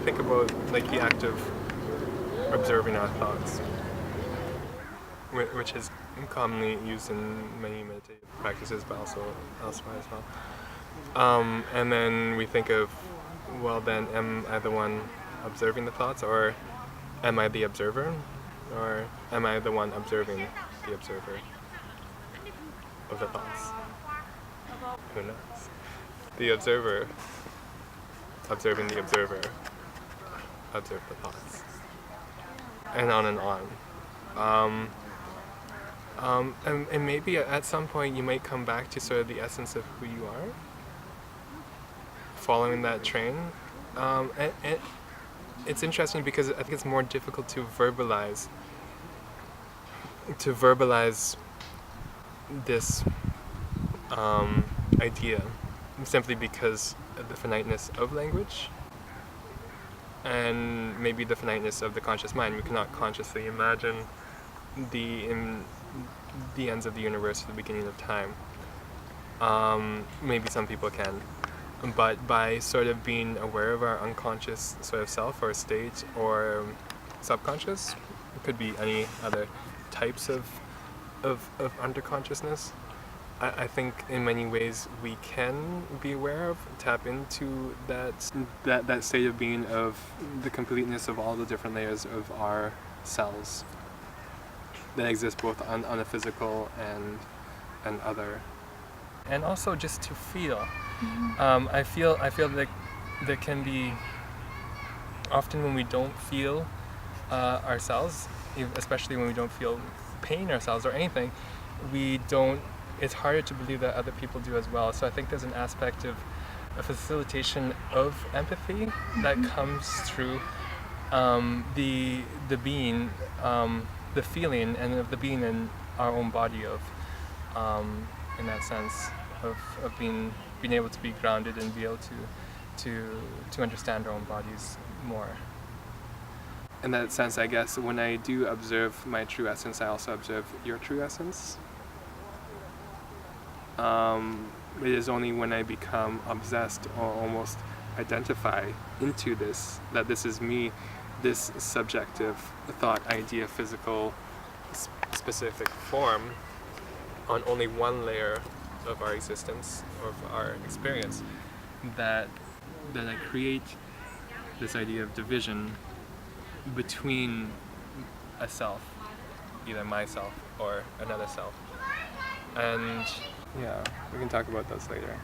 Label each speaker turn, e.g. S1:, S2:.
S1: think about like the act of observing our thoughts, which is commonly used in many meditative practices, but also elsewhere as well. And then we think of, well, then am I the one observing the thoughts, or am I the observer, or am I the one observing the observer of the thoughts? Who knows? The observer observing the observer observe the thoughts, and on and on. And maybe at some point you might come back to sort of the essence of who you are, following that train. And it's interesting because I think it's more difficult to verbalize this idea, simply because of the finiteness of language and maybe the finiteness of the conscious mind. We cannot consciously imagine the ends of the universe at the beginning of time. Maybe some people can, but by sort of being aware of our unconscious sort of self or state or subconscious, it could be any other types of underconsciousness. I think in many ways we can be aware of, tap into that state of being, of the completeness of all the different layers of our cells that exist both on a physical and other. And also just to feel. Mm-hmm. I feel like there can be often when we don't feel ourselves, especially when we don't feel pain ourselves or anything, it's harder to believe that other people do as well. So I think there's an aspect of a facilitation of empathy that comes through the being, the feeling, and of the being in our own body, of in that sense of being able to be grounded and be able to understand our own bodies more. In that sense, I guess when I do observe my true essence, I also observe your true essence. It is only when I become obsessed or almost identify into this, that this is me, this subjective thought, idea, physical, specific form, on only one layer of our existence, of our experience, that I create this idea of division between a self, either myself or another self. And yeah, we can talk about those later.